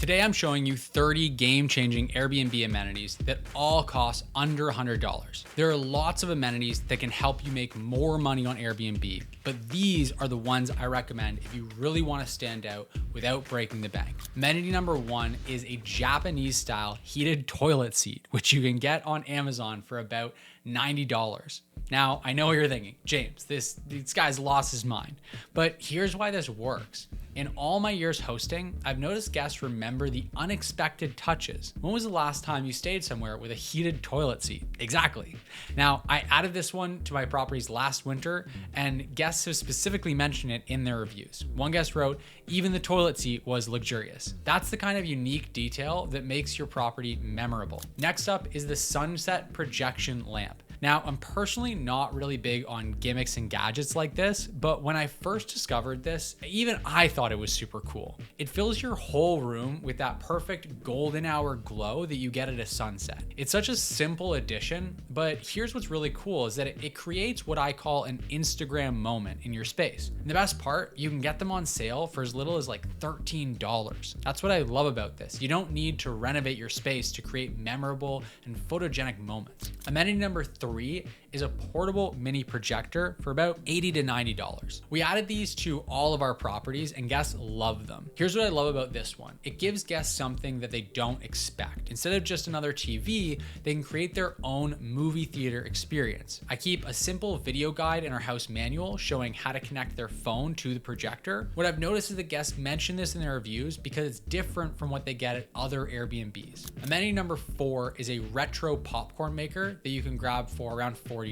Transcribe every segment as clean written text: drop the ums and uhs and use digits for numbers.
Today I'm showing you 30 game-changing Airbnb amenities that all cost under $100. There are lots of amenities that can help you make more money on Airbnb, but these are the ones I recommend if you really want to stand out without breaking the bank. Amenity number 1 is a Japanese-style heated toilet seat, which you can get on Amazon for about $90. Now, I know what you're thinking, James, this guy's lost his mind, but here's why this works. In all my years hosting, I've noticed guests remember the unexpected touches. When was the last time you stayed somewhere with a heated toilet seat? Exactly. Now, I added this one to my properties last winter, and guests have specifically mentioned it in their reviews. One guest wrote, "Even the toilet seat was luxurious." That's the kind of unique detail that makes your property memorable. Next up is the sunset projection lamp. Now, I'm personally not really big on gimmicks and gadgets like this, but when I first discovered this, even I thought it was super cool. It fills your whole room with that perfect golden hour glow that you get at a sunset. It's such a simple addition, but here's what's really cool is that it creates what I call an Instagram moment in your space. And the best part, you can get them on sale for as little as like $13. That's what I love about this. You don't need to renovate your space to create memorable and photogenic moments. Amenity number 3 is a portable mini projector for about $80 to $90. We added these to all of our properties and guests love them. Here's what I love about this one. It gives guests something that they don't expect. Instead of just another TV, they can create their own movie theater experience. I keep a simple video guide in our house manual showing how to connect their phone to the projector. What I've noticed is that guests mention this in their reviews because it's different from what they get at other Airbnbs. Amenity number 4 is a retro popcorn maker that you can grab for around $40.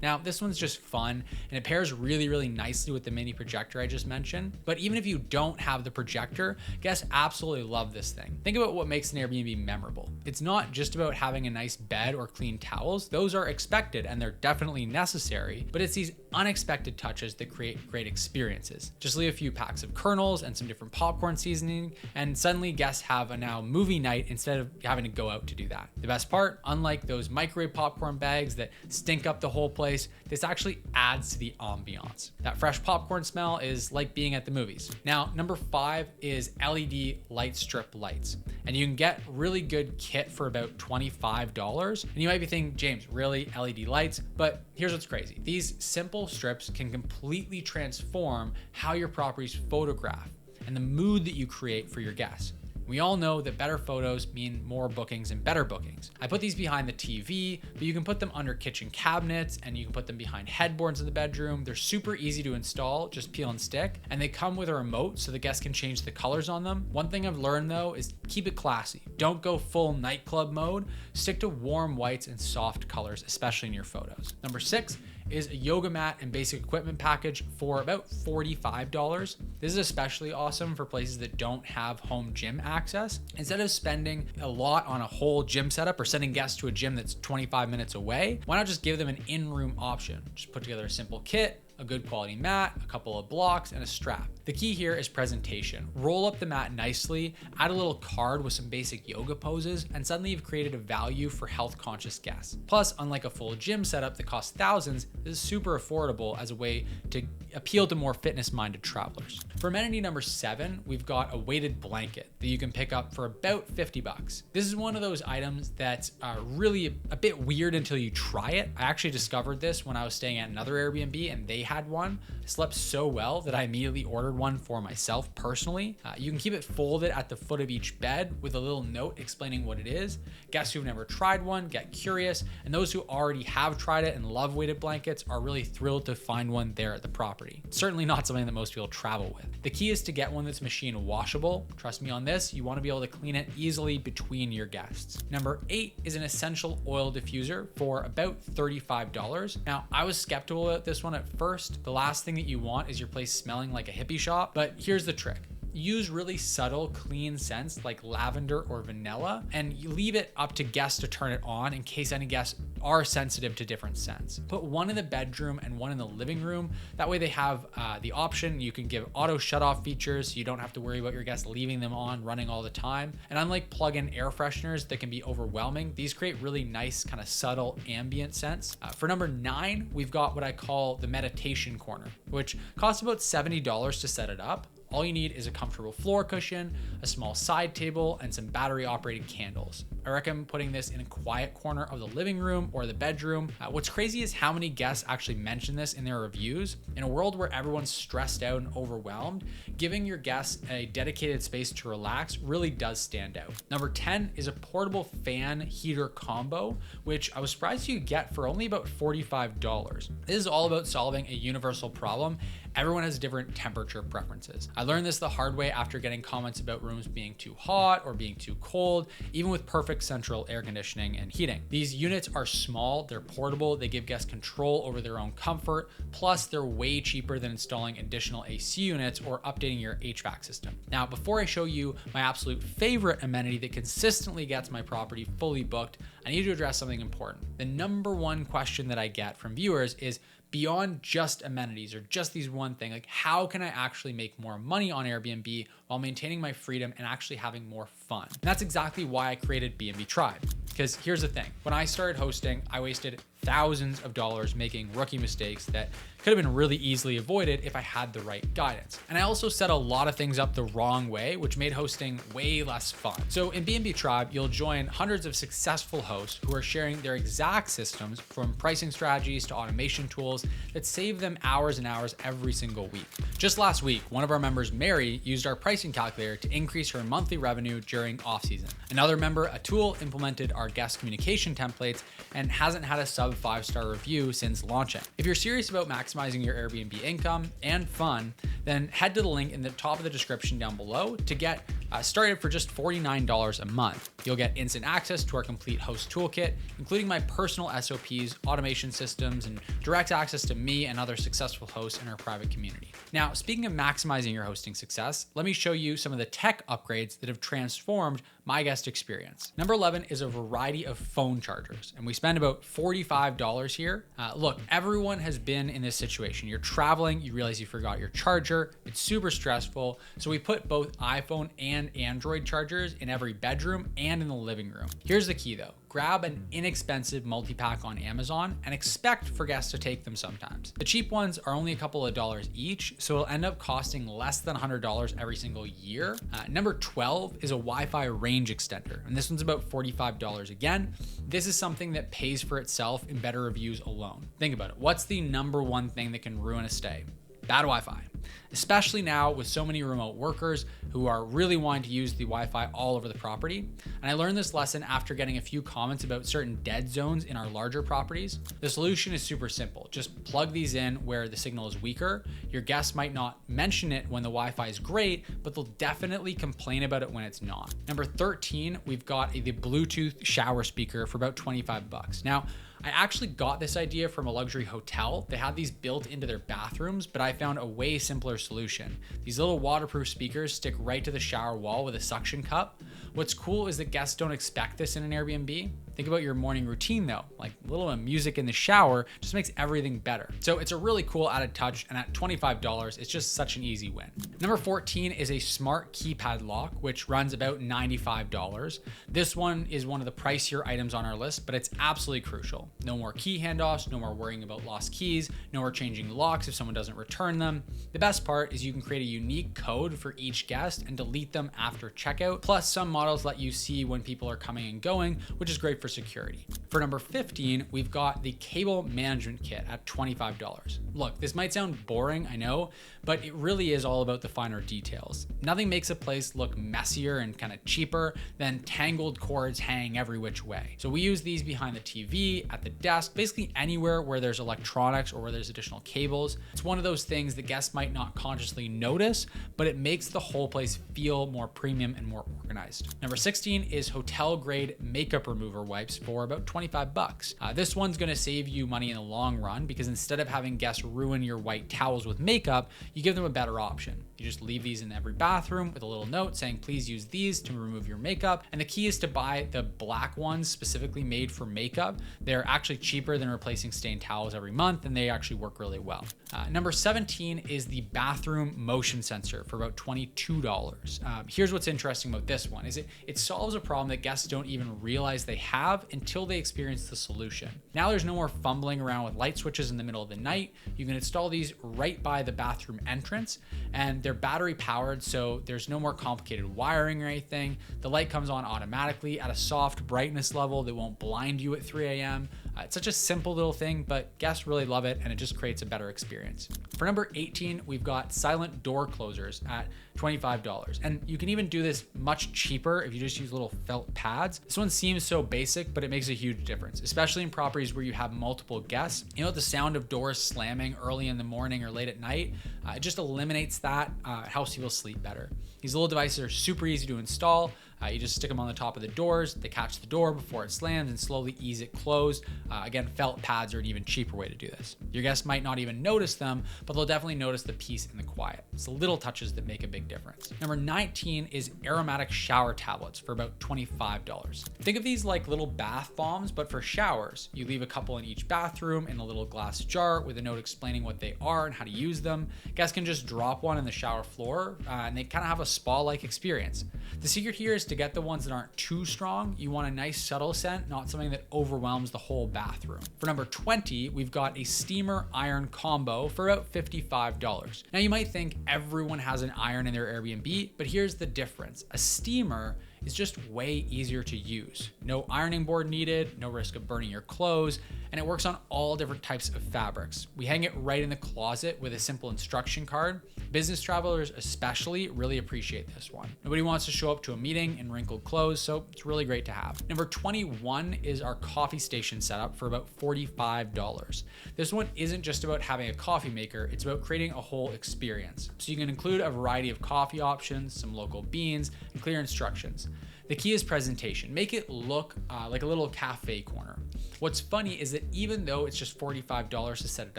Now, this one's just fun and it pairs really nicely with the mini projector I just mentioned. But even if you don't have the projector, guests absolutely love this thing. Think about what makes an Airbnb memorable. It's not just about having a nice bed or clean towels. Those are expected and they're definitely necessary, but it's these unexpected touches that create great experiences. Just leave a few packs of kernels and some different popcorn seasoning, and suddenly guests have a now movie night instead of having to go out to do that. The best part, unlike those microwave popcorn bags that stink up the whole place, this actually adds to the ambiance. That fresh popcorn smell is like being at the movies. Now, number 5 is LED light strip lights. And you can get really good kit for about $25. And you might be thinking, James, really LED lights? But here's what's crazy. These simple strips can completely transform how your properties photograph and the mood that you create for your guests. We all know that better photos mean more bookings and better bookings. I put these behind the TV, but you can put them under kitchen cabinets and you can put them behind headboards in the bedroom. They're super easy to install, just peel and stick, and they come with a remote so the guests can change the colors on them. One thing I've learned though is keep it classy. Don't go full nightclub mode. Stick to warm whites and soft colors, especially in your photos. Number 6 is a yoga mat and basic equipment package for about $45. This is especially awesome for places that don't have home gym access. Instead of spending a lot on a whole gym setup or sending guests to a gym that's 25 minutes away, why not just give them an in-room option? Just put together a simple kit, a good quality mat, a couple of blocks, and a strap. The key here is presentation. Roll up the mat nicely, add a little card with some basic yoga poses, and suddenly you've created a value for health-conscious guests. Plus, unlike a full gym setup that costs thousands, this is super affordable as a way to appeal to more fitness-minded travelers. For amenity number 7, we've got a weighted blanket that you can pick up for about $50. This is one of those items that's really a bit weird until you try it. I actually discovered this when I was staying at another Airbnb and they had one. I slept so well that I immediately ordered one for myself personally. You can keep it folded at the foot of each bed with a little note explaining what it is. Guests who've never tried one get curious, and those who already have tried it and love weighted blankets are really thrilled to find one there at the property. It's certainly not something that most people travel with. The key is to get one that's machine washable. Trust me on this, you want to be able to clean it easily between your guests. Number 8 is an essential oil diffuser for about $35. Now, I was skeptical about this one at first. The last thing that you want is your place smelling like a hippie shop, but here's the trick. Use really subtle, clean scents like lavender or vanilla, and you leave it up to guests to turn it on in case any guests are sensitive to different scents. Put one in the bedroom and one in the living room. That way they have the option. You can give auto shut-off features so you don't have to worry about your guests leaving them on, running all the time. And unlike plug-in air fresheners that can be overwhelming, these create really nice kind of subtle ambient scents. For number 9, we've got what I call the meditation corner, which costs about $70 to set it up. All you need is a comfortable floor cushion, a small side table, and some battery operated candles. I recommend putting this in a quiet corner of the living room or the bedroom. What's crazy is how many guests actually mention this in their reviews. In a world where everyone's stressed out and overwhelmed, giving your guests a dedicated space to relax really does stand out. Number 10 is a portable fan heater combo, which I was surprised you could get for only about $45. This is all about solving a universal problem. Everyone has different temperature preferences. I learned this the hard way after getting comments about rooms being too hot or being too cold, even with perfect central air conditioning and heating. These units are small, they're portable, they give guests control over their own comfort, plus they're way cheaper than installing additional AC units or updating your HVAC system. Now, before I show you my absolute favorite amenity that consistently gets my property fully booked, I need to address something important. The number one question that I get from viewers is, beyond just amenities or just these one thing, like how can I actually make more money on Airbnb while maintaining my freedom and actually having more fun? And that's exactly why I created B&B Tribe. Because here's the thing, when I started hosting, I wasted thousands of dollars making rookie mistakes that could have been really easily avoided if I had the right guidance. And I also set a lot of things up the wrong way, which made hosting way less fun. So in B&B Tribe, you'll join hundreds of successful hosts who are sharing their exact systems, from pricing strategies to automation tools, that save them hours and hours every single week. Just last week, one of our members, Mary, used our pricing calculator to increase her monthly revenue during off-season. Another member, Atul, implemented our guest communication templates and hasn't had a sub 5-star review since launching. If you're serious about maximizing your Airbnb income and fun, then head to the link in the top of the description down below to get started for just $49 a month. You'll get instant access to our complete host toolkit, including my personal SOPs, automation systems, and direct access to me and other successful hosts in our private community. Now, speaking of maximizing your hosting success, let me show you some of the tech upgrades that have transformed my guest experience. Number 11 is a variety of phone chargers, and we spend about $45 here. Look, everyone has been in this situation. You're traveling, you realize you forgot your charger, it's super stressful, so we put both iPhone and Android chargers in every bedroom and in the living room. Here's the key though. Grab an inexpensive multi-pack on Amazon and expect for guests to take them sometimes. The cheap ones are only a couple of dollars each, so it'll end up costing less than $100 every single year. Number 12 is a Wi-Fi range extender, and this one's about $45 again. This is something that pays for itself in better reviews alone. Think about it. What's the number one thing that can ruin a stay? Bad Wi-Fi. Especially now with so many remote workers who are really wanting to use the Wi-Fi all over the property. And I learned this lesson after getting a few comments about certain dead zones in our larger properties. The solution is super simple. Just plug these in where the signal is weaker. Your guests might not mention it when the Wi-Fi is great, but they'll definitely complain about it when it's not. Number 13, we've got the Bluetooth shower speaker for about 25 bucks. Now, I actually got this idea from a luxury hotel. They had these built into their bathrooms, but I found a way simpler solution. These little waterproof speakers stick right to the shower wall with a suction cup. What's cool is that guests don't expect this in an Airbnb. Think about your morning routine though, like a little music in the shower just makes everything better. So it's a really cool added touch, and at $25, it's just such an easy win. Number 14 is a smart keypad lock, which runs about $95. This one is one of the pricier items on our list, but it's absolutely crucial. No more key handoffs, no more worrying about lost keys, no more changing locks if someone doesn't return them. The best part is you can create a unique code for each guest and delete them after checkout. Plus, some models let you see when people are coming and going, which is great for security. For number 15, we've got the cable management kit at $25. Look, this might sound boring, I know, but it really is all about the finer details. Nothing makes a place look messier and kind of cheaper than tangled cords hanging every which way. So we use these behind the TV, at the desk, basically anywhere where there's electronics or where there's additional cables. It's one of those things that guests might not consciously notice, but it makes the whole place feel more premium and more organized. Number 16 is hotel grade makeup remover wipes for about 25 bucks. This one's gonna save you money in the long run because instead of having guests ruin your white towels with makeup, you give them a better option. You just leave these in every bathroom with a little note saying, please use these to remove your makeup. And the key is to buy the black ones specifically made for makeup. They're actually cheaper than replacing stained towels every month, and they actually work really well. Number 17 is the bathroom motion sensor for about $22. Here's what's interesting about this one is it solves a problem that guests don't even realize they have, have until they experience the solution. Now there's no more fumbling around with light switches in the middle of the night. You can install these right by the bathroom entrance, and they're battery powered, so there's no more complicated wiring or anything. The light comes on automatically at a soft brightness level that won't blind you at 3 a.m. It's such a simple little thing, but guests really love it, and it just creates a better experience. For number 18, we've got silent door closers at $25. And you can even do this much cheaper if you just use little felt pads. This one seems so basic, but it makes a huge difference, especially in properties where you have multiple guests. You know, the sound of doors slamming early in the morning or late at night, it just eliminates that. It helps people sleep better. These little devices are super easy to install. You just stick them on the top of the doors. They catch the door before it slams and slowly ease it closed. Again, felt pads are an even cheaper way to do this. Your guests might not even notice them, but they'll definitely notice the peace and the quiet. It's the little touches that make a big difference. Number 19 is aromatic shower tablets for about $25. Think of these like little bath bombs, but for showers. You leave a couple in each bathroom in a little glass jar with a note explaining what they are and how to use them. Guests can just drop one in the shower floor, and they kind of have a spa-like experience. The secret here is to get the ones that aren't too strong. You want a nice subtle scent, not something that overwhelms the whole bathroom. For number 20, we've got a steamer iron combo for about $55. Now you might think everyone has an iron in their Airbnb, but here's the difference. A steamer is just way easier to use. No ironing board needed, no risk of burning your clothes, and it works on all different types of fabrics. We hang it right in the closet with a simple instruction card. Business travelers especially really appreciate this one. Nobody wants to show up to a meeting in wrinkled clothes, so it's really great to have. Number 21 is our coffee station setup for about $45. This one isn't just about having a coffee maker, it's about creating a whole experience. So you can include a variety of coffee options, some local beans, and clear instructions. The key is presentation. Make it look like a little cafe corner. What's funny is that even though it's just $45 to set it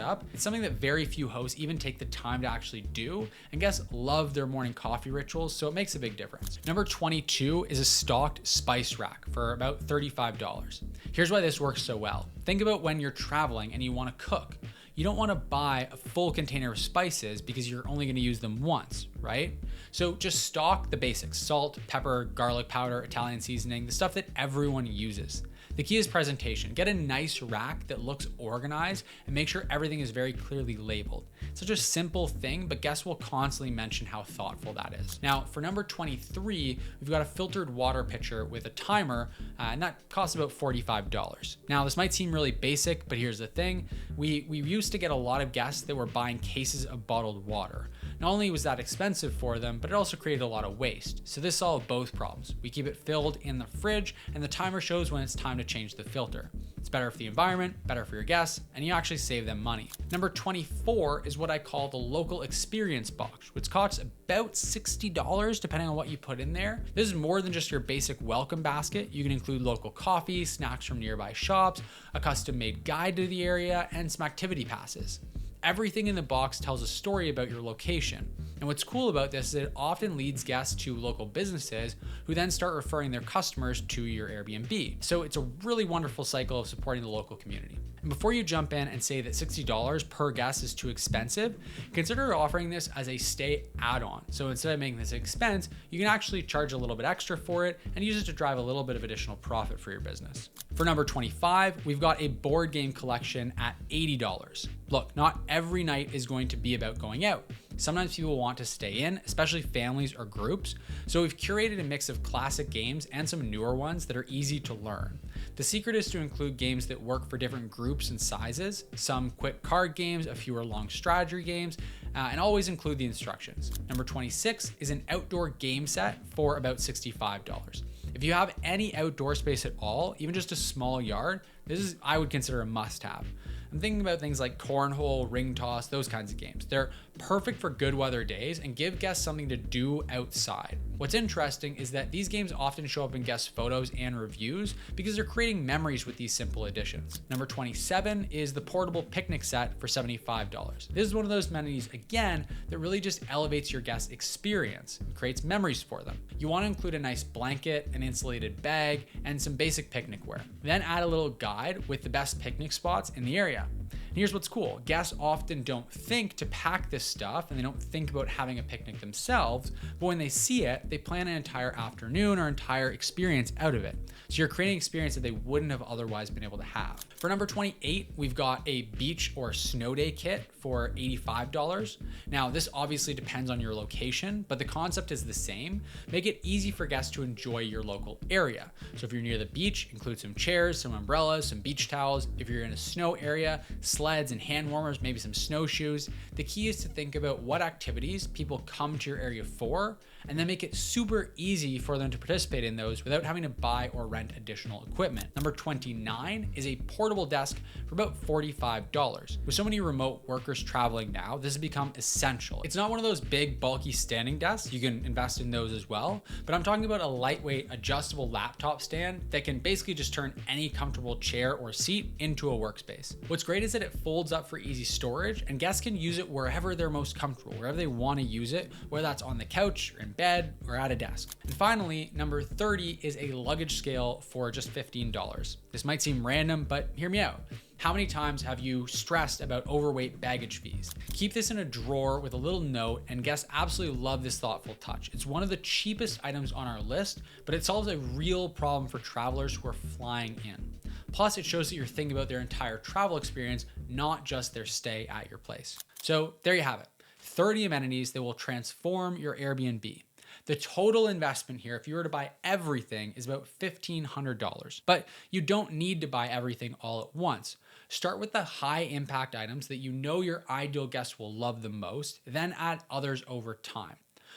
up, it's something that very few hosts even take the time to actually do, and guests love their morning coffee rituals, so it makes a big difference. Number 22 is a stocked spice rack for about $35. Here's why this works so well. Think about when you're traveling and you want to cook. You don't want to buy a full container of spices because you're only going to use them once, right? So just stock the basics: salt, pepper, garlic powder, Italian seasoning, the stuff that everyone uses. The key is presentation. Get a nice rack that looks organized and make sure everything is very clearly labeled. It's such a simple thing, but guests will constantly mention how thoughtful that is. Now, for number 23, we've got a filtered water pitcher with a timer, and that costs about $45. Now, this might seem really basic, but here's the thing. We used to get a lot of guests that were buying cases of bottled water. Not only was that expensive for them, but it also created a lot of waste. So this solved both problems. We keep it filled in the fridge, and the timer shows when it's time to change the filter. It's better for the environment, better for your guests, and you actually save them money. Number 24 is what I call the local experience box, which costs about $60 depending on what you put in there. This is more than just your basic welcome basket. You can include local coffee, snacks from nearby shops, a custom-made guide to the area, and some activity passes. Everything in the box tells a story about your location. And what's cool about this is it often leads guests to local businesses who then start referring their customers to your Airbnb. So it's a really wonderful cycle of supporting the local community. And before you jump in and say that $60 per guest is too expensive, consider offering this as a stay add-on. So instead of making this an expense, you can actually charge a little bit extra for it and use it to drive a little bit of additional profit for your business. For number 25, we've got a board game collection at $80. Look, not every night is going to be about going out. Sometimes people want to stay in, especially families or groups. So we've curated a mix of classic games and some newer ones that are easy to learn. The secret is to include games that work for different groups and sizes, some quick card games, a few are long strategy games, and always include the instructions. Number 26 is an outdoor game set for about $65. If you have any outdoor space at all, even just a small yard, this is, I would consider, a must-have. I'm thinking about things like cornhole, ring toss, those kinds of games. They're perfect for good weather days and give guests something to do outside. What's interesting is that these games often show up in guest photos and reviews because they're creating memories with these simple additions. Number 27 is the portable picnic set for $75. This is one of those amenities, again, that really just elevates your guest experience and creates memories for them. You want to include a nice blanket, an insulated bag, and some basic picnic wear. Then add a little guide with the best picnic spots in the area. And Here's what's cool. Guests often don't think to pack this stuff and they don't think about having a picnic themselves, but when they see it, they plan an entire afternoon or entire experience out of it. So you're creating an experience that they wouldn't have otherwise been able to have. For number 28, we've got a beach or snow day kit for $85. Now, this obviously depends on your location, but the concept is the same. Make it easy for guests to enjoy your local area. So if you're near the beach, include some chairs, some umbrellas, some beach towels. If you're in a snow area, sleds and hand warmers, maybe some snowshoes. The key is to think about what activities people come to your area for, and then make it super easy for them to participate in those without having to buy or rent additional equipment. Number 29 is a portable desk for about $45. With so many remote workers traveling now, this has become essential. It's not one of those big, bulky standing desks. You can invest in those as well, but I'm talking about a lightweight, adjustable laptop stand that can basically just turn any comfortable chair or seat into a workspace. What's great is that it folds up for easy storage, and guests can use it wherever they're most comfortable, wherever they want to use it, whether that's on the couch or in bed or at a desk. And finally, number 30 is a luggage scale for just $15. This might seem random, but hear me out. How many times have you stressed about overweight baggage fees? Keep this in a drawer with a little note, and guests absolutely love this thoughtful touch. It's one of the cheapest items on our list, but it solves a real problem for travelers who are flying in. Plus, it shows that you're thinking about their entire travel experience, not just their stay at your place. So there you have it. 30 amenities that will transform your Airbnb. The total investment here, if you were to buy everything, is about $1,500. But you don't need to buy everything all at once. Start with the high impact items that you know your ideal guests will love the most, then add others over time.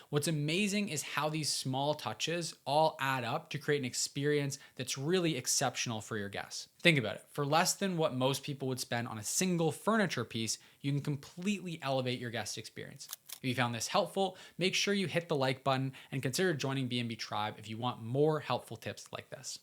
What's amazing is how these small touches all add up to create an experience that's really exceptional for your guests. Think about it. For less than what most people would spend on a single furniture piece, you can completely elevate your guest experience. If you found this helpful, make sure you hit the like button and consider joining B&B Tribe if you want more helpful tips like this.